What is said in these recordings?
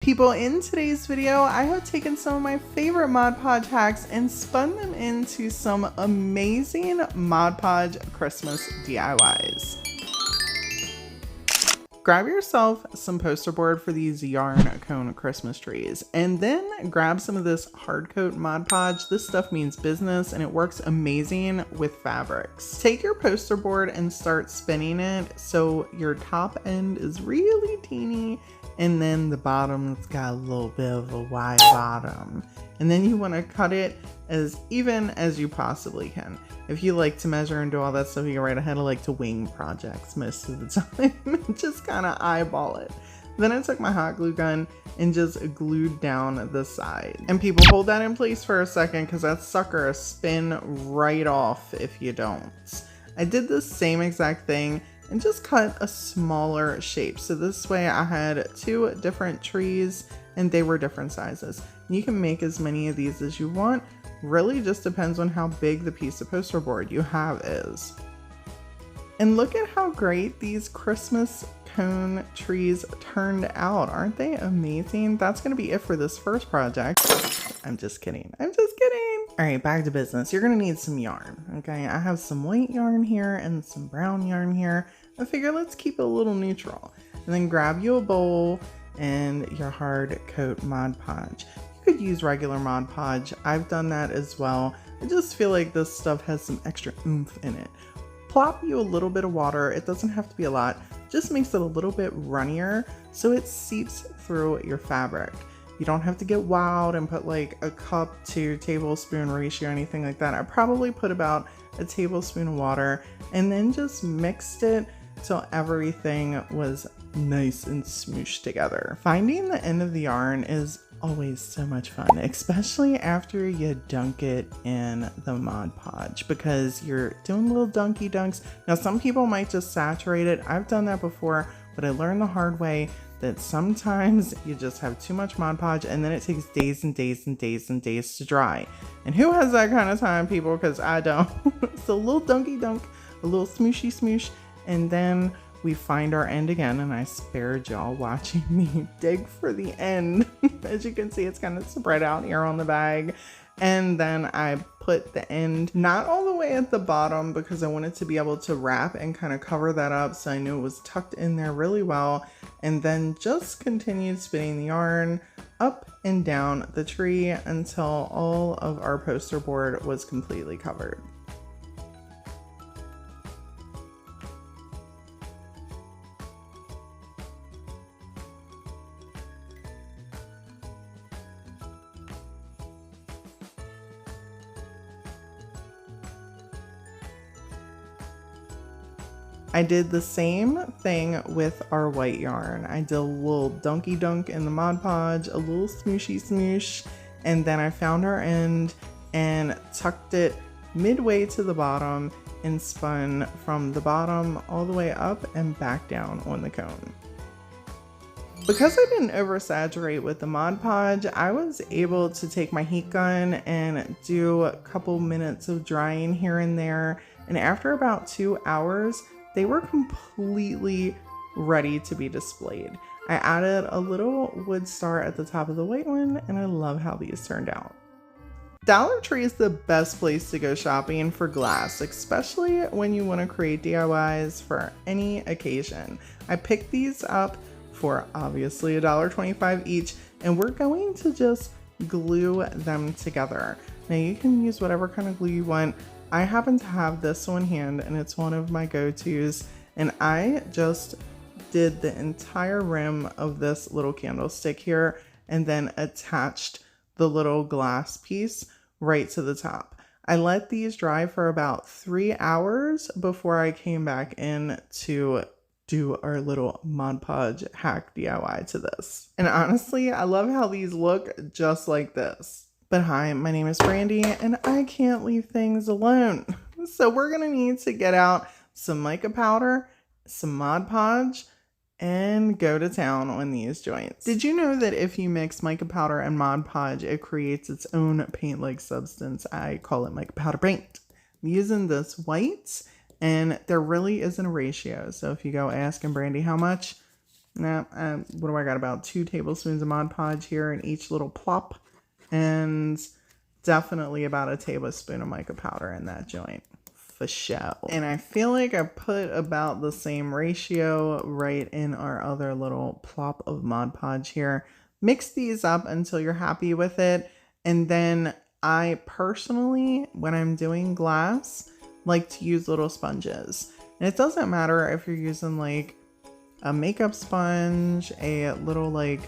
People, in today's video, I have taken some of my favorite Mod Podge hacks and spun them into some amazing Mod Podge Christmas DIYs. Grab yourself some poster board for these yarn cone Christmas trees, and then grab some of this hard coat Mod Podge. This stuff means business and it works amazing with fabrics. Take your poster board and start spinning it so your top end is really teeny, and then the bottom's got a little bit of a wide bottom. And then you want to cut it as even as you possibly can. If you like to measure and do all that stuff, you go right ahead. I like to wing projects most of the time. Just kind of eyeball it. Then I took my hot glue gun and just glued down the side. And people, hold that in place for a second because that sucker will spin right off if you don't. I did the same exact thing and just cut a smaller shape. So this way I had two different trees and they were different sizes. You can make as many of these as you want. Really just depends on how big the piece of poster board you have is. And look at how great these Christmas cone trees turned out. Aren't they amazing? That's gonna be it for this first project. I'm just kidding. I'm just kidding. All right, back to business. You're gonna need some yarn, okay? I have some white yarn here and some brown yarn here. I figure let's keep it a little neutral. And then grab you a bowl and your hard coat Mod Podge. You could use regular Mod Podge. I've done that as well. I just feel like this stuff has some extra oomph in it. Plop you a little bit of water. It doesn't have to be a lot. Just makes it a little bit runnier so it seeps through your fabric. You don't have to get wild and put like a cup to tablespoon ratio or anything like that. I probably put about a tablespoon of water and then just mixed it till everything was nice and smooshed together. Finding the end of the yarn is always so much fun, especially after you dunk it in the Mod Podge because you're doing little dunky dunks. Now some people might just saturate it. I've done that before, but I learned the hard way that sometimes you just have too much Mod Podge and then it takes days and days and days and days to dry. And who has that kind of time, people? Because I don't. So a little dunky dunk, a little smooshy smoosh, and then we find our end again, and I spared y'all watching me dig for the end. As you can see, it's kind of spread out here on the bag. And then I put the end not all the way at the bottom because I wanted to be able to wrap and kind of cover that up so I knew it was tucked in there really well. And then just continued spinning the yarn up and down the tree until all of our poster board was completely covered. I did the same thing with our white yarn. I did a little dunky dunk in the Mod Podge, a little smooshy smoosh, and then I found our end and tucked it midway to the bottom and spun from the bottom all the way up and back down on the cone. Because I didn't oversaturate with the Mod Podge, I was able to take my heat gun and do a couple minutes of drying here and there. And after about 2 hours, they were completely ready to be displayed. I added a little wood star at the top of the white one, and I love how these turned out. Dollar Tree is the best place to go shopping for glass, especially when you want to create DIYs for any occasion. I picked these up for obviously $1.25 each, and we're going to just glue them together. Now you can use whatever kind of glue you want. I happen to have this on hand and it's one of my go-tos, and I just did the entire rim of this little candlestick here and then attached the little glass piece right to the top. I let these dry for about 3 hours before I came back in to do our little Mod Podge hack DIY to this. And honestly, I love how these look just like this. But hi, my name is Brandi and I can't leave things alone. So we're gonna need to get out some mica powder, some Mod Podge, and go to town on these joints. Did you know that if you mix mica powder and Mod Podge, it creates its own paint-like substance? I call it mica powder paint. I'm using this white, and there really isn't a ratio. So if you go asking Brandi how much, Now, what do I got? About 2 tablespoons of Mod Podge here in each little plop. And definitely about a tablespoon of mica powder in that joint. For show. And I feel like I put about the same ratio right in our other little plop of Mod Podge here. Mix these up until you're happy with it. And then I personally, when I'm doing glass, like to use little sponges. And it doesn't matter if you're using like a makeup sponge, a little like,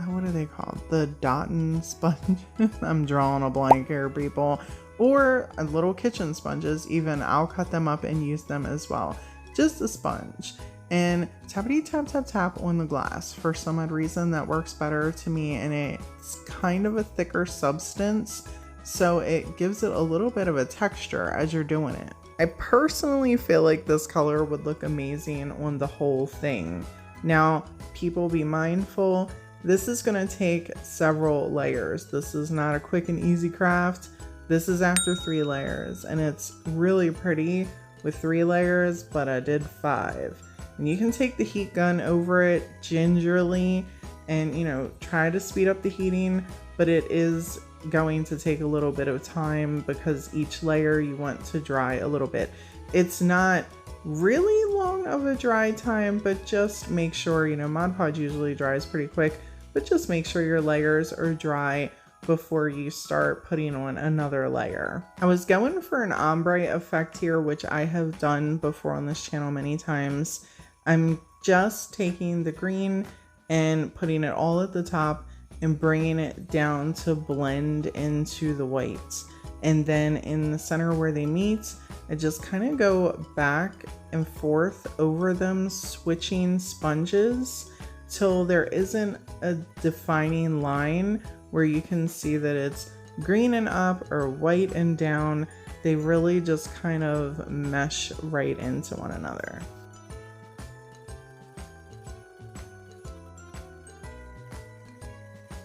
what are they called? The Dotten sponge. I'm drawing a blank here, people. Or little kitchen sponges, even. I'll cut them up and use them as well. Just a sponge. And tappity tap tap tap on the glass. For some odd reason that works better to me, and it's kind of a thicker substance, so it gives it a little bit of a texture as you're doing it. I personally feel like this color would look amazing on the whole thing. Now, people be mindful, this is going to take several layers. This is not a quick and easy craft. This is after 3 layers, and it's really pretty with 3 layers, but I did 5. And you can take the heat gun over it gingerly and, you know, try to speed up the heating, but it is going to take a little bit of time because each layer you want to dry a little bit. It's not really long of a dry time, but just make sure, you know, Mod Podge usually dries pretty quick, but just make sure your layers are dry before you start putting on another layer. I was going for an ombre effect here, which I have done before on this channel many times. I'm just taking the green and putting it all at the top and bringing it down to blend into the whites. And then in the center where they meet, I just kind of go back and forth over them, switching sponges till there isn't a defining line where you can see that it's green and up or white and down. They really just kind of mesh right into one another.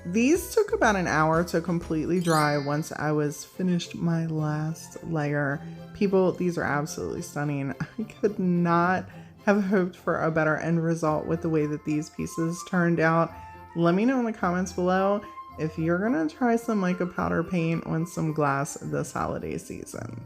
These took about an hour to completely dry once I was finished my last layer. People, these are absolutely stunning. I could not have hoped for a better end result with the way that these pieces turned out. Let me know in the comments below if you're gonna try some mica powder paint on some glass this holiday season.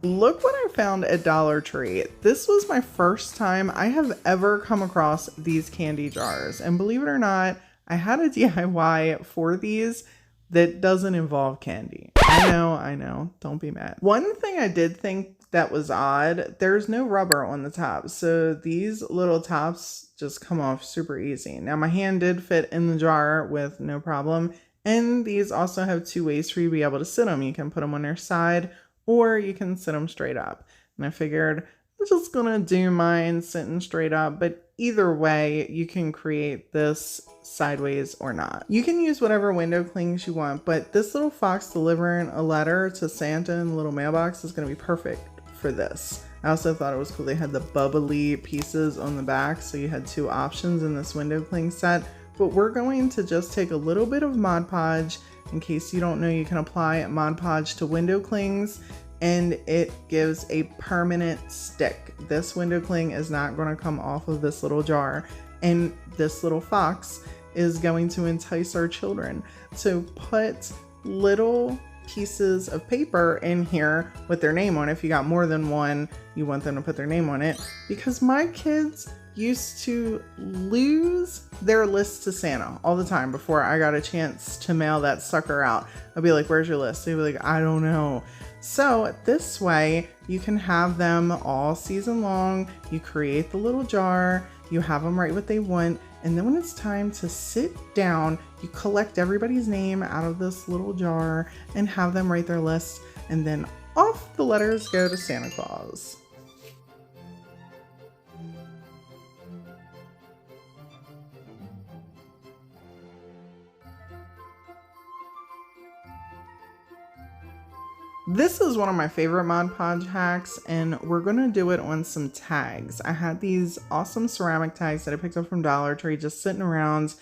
Look what I found at Dollar Tree. This was my first time I have ever come across these candy jars. And believe it or not, I had a DIY for these that doesn't involve candy. I know, don't be mad. One thing I did think that was odd, there's no rubber on the top. So these little tops just come off super easy. Now my hand did fit in the jar with no problem. And these also have 2 ways for you to be able to sit them. You can put them on their side, or you can sit them straight up. And I figured I'm just gonna do mine sitting straight up, but either way, you can create this sideways or not. You can use whatever window clings you want, but this little fox delivering a letter to Santa in the little mailbox is gonna be perfect for this. I also thought it was cool they had the bubbly pieces on the back, so you had 2 options in this window cling set. But we're going to just take a little bit of Mod Podge. In case you don't know, you can apply Mod Podge to window clings and it gives a permanent stick. This window cling is not going to come off of this little jar, and this little fox is going to entice our children. So put little pieces of paper in here with their name on it. If you got more than one, you want them to put their name on it, because my kids used to lose their list to Santa all the time before I got a chance to mail that sucker out. I'd be like, where's your list? They'd be like, I don't know. So this way you can have them all season long. You create the little jar, you have them write what they want, and then when it's time to sit down, you collect everybody's name out of this little jar and have them write their list, and then off the letters go to Santa Claus. This is one of my favorite Mod Podge hacks, and we're gonna do it on some tags. I had these awesome ceramic tags that I picked up from Dollar Tree just sitting around,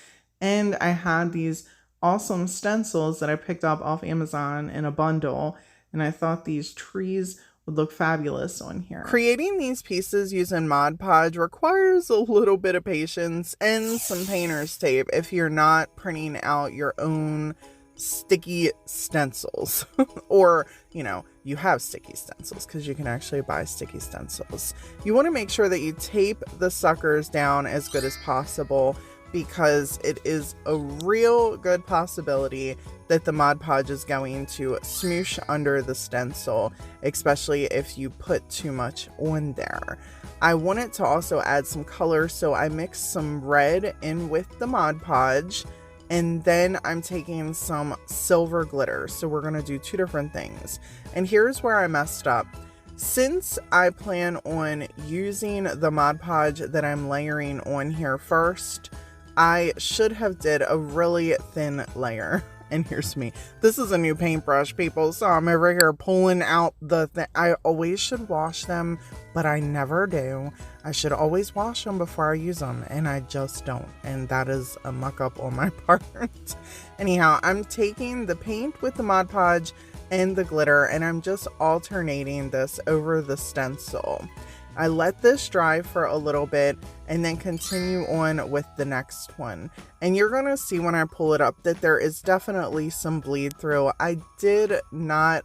and I had these awesome stencils that I picked up off Amazon in a bundle, and I thought these trees would look fabulous on here. Creating these pieces using Mod Podge requires a little bit of patience and some painter's tape if you're not printing out your own sticky stencils or, you know, you have sticky stencils, because you can actually buy sticky stencils. You want to make sure that you tape the suckers down as good as possible, because it is a real good possibility that the Mod Podge is going to smoosh under the stencil, especially if you put too much on there. I wanted to also add some color, so I mixed some red in with the Mod Podge, and then I'm taking some silver glitter. So we're gonna do two different things. And here's where I messed up. Since I plan on using the Mod Podge that I'm layering on here first, I should have did a really thin layer. And here's me. This is a new paintbrush, people, so I'm over here pulling out the thing. I always should wash them, but I never do. I should always wash them before I use them, and I just don't. And that is a muck up on my part. Anyhow, I'm taking the paint with the Mod Podge and the glitter, and I'm just alternating this over the stencil. I let this dry for a little bit and then continue on with the next one. And you're gonna see when I pull it up that there is definitely some bleed through. I did not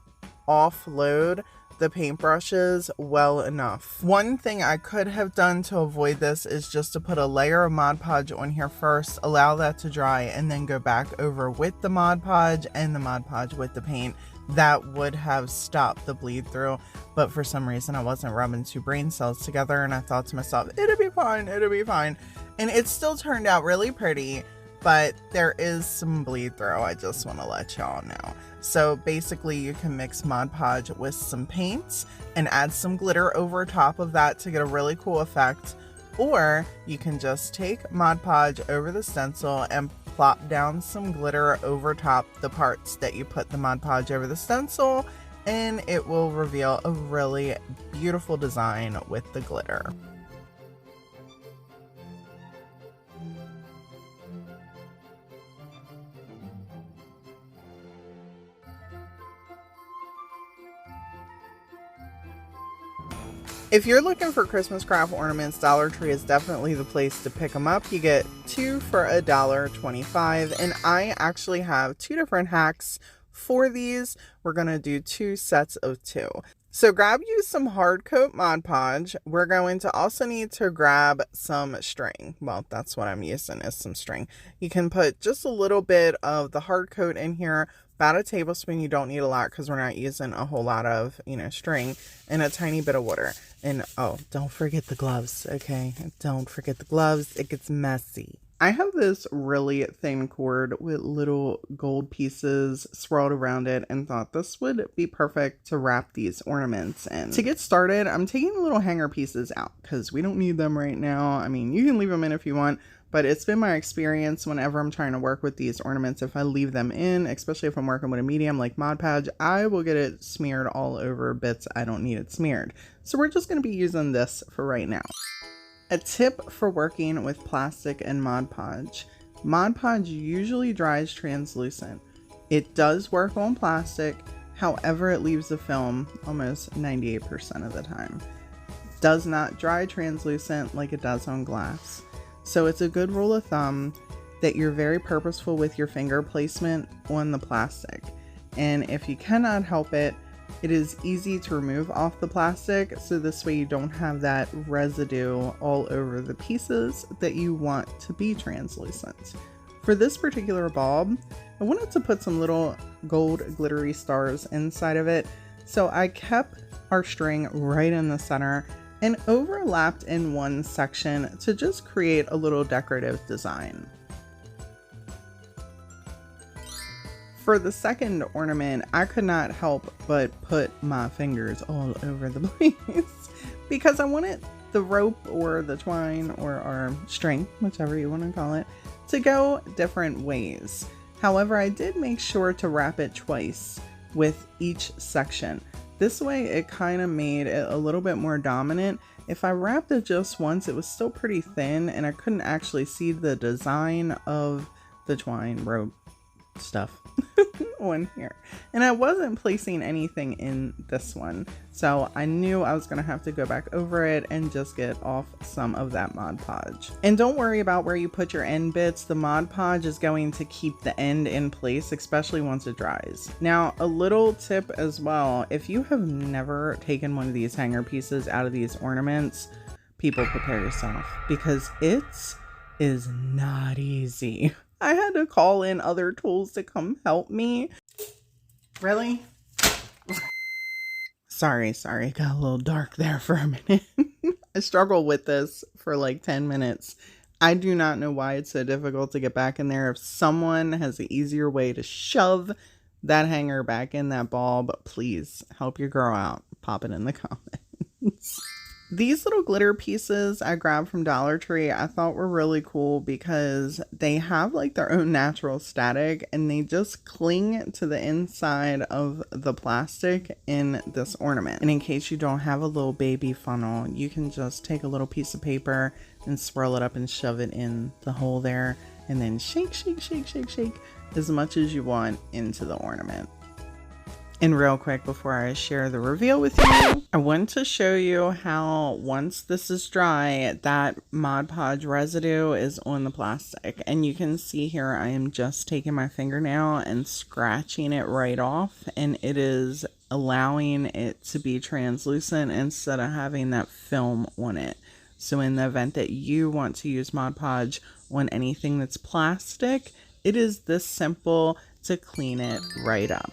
offload the paintbrushes well enough. One thing I could have done to avoid this is just to put a layer of Mod Podge on here first, allow that to dry, and then go back over with the Mod Podge and the Mod Podge with the paint. That would have stopped the bleed through, but for some reason I wasn't rubbing two brain cells together, and I thought to myself, it'll be fine, it'll be fine. And it still turned out really pretty, but there is some bleed through. I just want to let y'all know. So basically you can mix Mod Podge with some paints and add some glitter over top of that to get a really cool effect. Or you can just take Mod Podge over the stencil and plop down some glitter over top the parts that you put the Mod Podge over the stencil, and it will reveal a really beautiful design with the glitter. If you're looking for Christmas craft ornaments, Dollar Tree is definitely the place to pick them up. You get 2 for $1.25, and I actually have 2 different hacks for these. We're gonna do 2 sets of 2. So grab you some hard coat Mod Podge. We're going to also need to grab some string. Well, that's what I'm using, is some string. You can put just a little bit of the hard coat in here, about a tablespoon. You don't need a lot because we're not using a whole lot of, string, and a tiny bit of water. And oh, don't forget the gloves, okay? Don't forget the gloves. It gets messy. I have this really thin cord with little gold pieces swirled around it, and thought this would be perfect to wrap these ornaments in. To get started, I'm taking the little hanger pieces out because we don't need them right now. I mean, you can leave them in if you want, but it's been my experience whenever I'm trying to work with these ornaments, if I leave them in, especially if I'm working with a medium like Mod Podge, I will get it smeared all over bits I don't need it smeared. So we're just going to be using this for right now. A tip for working with plastic and Mod Podge. Mod Podge usually dries translucent. It does work on plastic, however it leaves the film almost 98% of the time. It does not dry translucent like it does on glass. So it's a good rule of thumb that you're very purposeful with your finger placement on the plastic. And if you cannot help it, it is easy to remove off the plastic, so this way you don't have that residue all over the pieces that you want to be translucent. For this particular bulb, I wanted to put some little gold glittery stars inside of it, so I kept our string right in the center and overlapped in one section to just create a little decorative design. For the second ornament, I could not help but put my fingers all over the place because I wanted the rope or the twine or our string, whichever you want to call it, to go different ways. However, I did make sure to wrap it twice with each section. This way it kind of made it a little bit more dominant. If I wrapped it just once, it was still pretty thin and I couldn't actually see the design of the twine, rope, stuff on here. And I wasn't placing anything in this one, so I knew I was gonna have to go back over it and just get off some of that Mod Podge. And don't worry about where you put your end bits. The Mod Podge is going to keep the end in place, especially once it dries. Now, a little tip as well, if you have never taken one of these hanger pieces out of these ornaments, people, prepare yourself, because it is not easy. I had to call in other tools to come help me. Really? Sorry, it got a little dark there for a minute. I struggled with this for like 10 minutes. I do not know why it's so difficult to get back in there. If someone has an easier way to shove that hanger back in that bulb, please help your girl out. Pop it in the comments. These little glitter pieces I grabbed from Dollar Tree I thought were really cool because they have like their own natural static and they just cling to the inside of the plastic in this ornament. And in case you don't have a little baby funnel, you can just take a little piece of paper and swirl it up and shove it in the hole there, and then shake as much as you want into the ornament. And real quick, before I share the reveal with you, I want to show you how once this is dry, that Mod Podge residue is on the plastic. And you can see here, I am just taking my fingernail and scratching it right off. And it is allowing it to be translucent instead of having that film on it. So in the event that you want to use Mod Podge on anything that's plastic, it is this simple to clean it right up.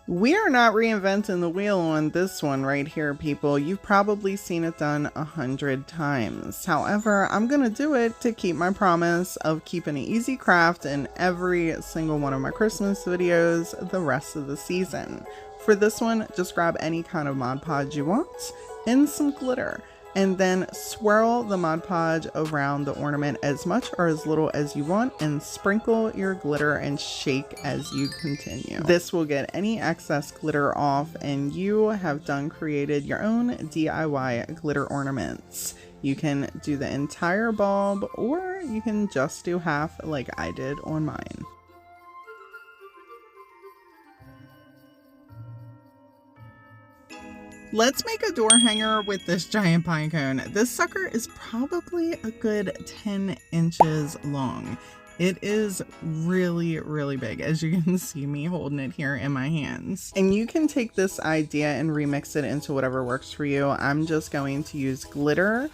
We are not reinventing the wheel on this one right here, people. You've probably seen it done 100 times. However, I'm gonna do it to keep my promise of keeping an easy craft in every single one of my Christmas videos the rest of the season. For this one, just grab any kind of Mod Podge you want and some glitter. And then swirl the Mod Podge around the ornament as much or as little as you want and sprinkle your glitter and shake as you continue. This will get any excess glitter off and you have created your own DIY glitter ornaments. You can do the entire bulb or you can just do half like I did on mine. Let's make a door hanger with this giant pine cone. This sucker is probably a good 10 inches long. It is really, really big, as you can see me holding it here in my hands. And you can take this idea and remix it into whatever works for you. I'm just going to use glitter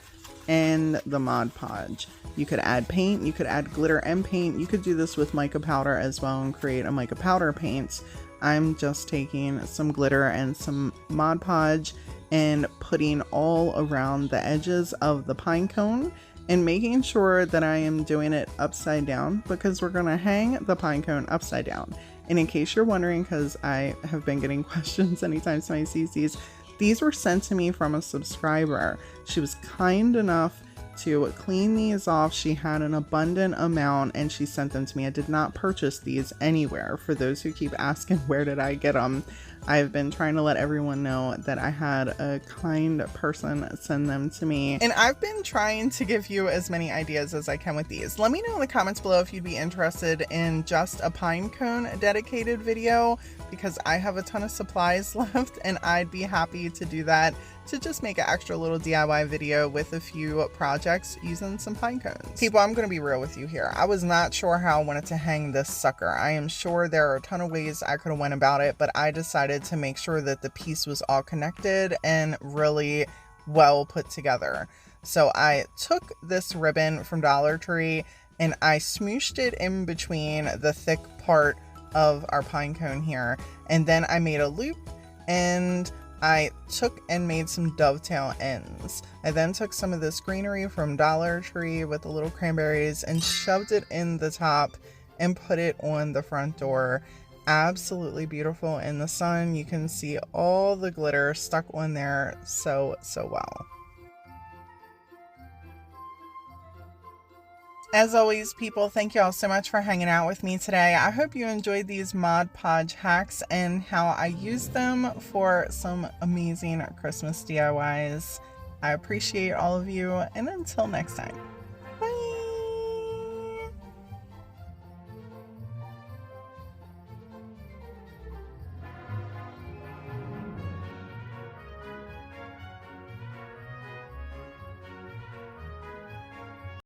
and the Mod Podge. You could add paint, you could add glitter and paint. You could do this with mica powder as well and create a mica powder paint. I'm just taking some glitter and some Mod Podge and putting all around the edges of the pine cone and making sure that I am doing it upside down because we're gonna hang the pine cone upside down. And in case you're wondering, because I have been getting questions anytime somebody sees these were sent to me from a subscriber. She was kind enough to clean these off. She had an abundant amount and she sent them to me. I did not purchase these anywhere. For those who keep asking where did I get them, I've been trying to let everyone know that I had a kind person send them to me. And I've been trying to give you as many ideas as I can with these. Let me know in the comments below if you'd be interested in just a pine cone dedicated video, because I have a ton of supplies left and I'd be happy to do that, to just make an extra little DIY video with a few projects using some pine cones. People, I'm gonna be real with you here. I was not sure how I wanted to hang this sucker. I am sure there are a ton of ways I could have went about it, but I decided to make sure that the piece was all connected and really well put together. So I took this ribbon from Dollar Tree and I smooshed it in between the thick part of our pine cone here, and then I made a loop and I took and made some dovetail ends. I then took some of this greenery from Dollar Tree with the little cranberries and shoved it in the top and put it on the front door. Absolutely beautiful in the sun. You can see all the glitter stuck on there so well. As always, people, thank you all so much for hanging out with me today. I hope you enjoyed these Mod Podge hacks and how I used them for some amazing Christmas DIYs. I appreciate all of you, and until next time.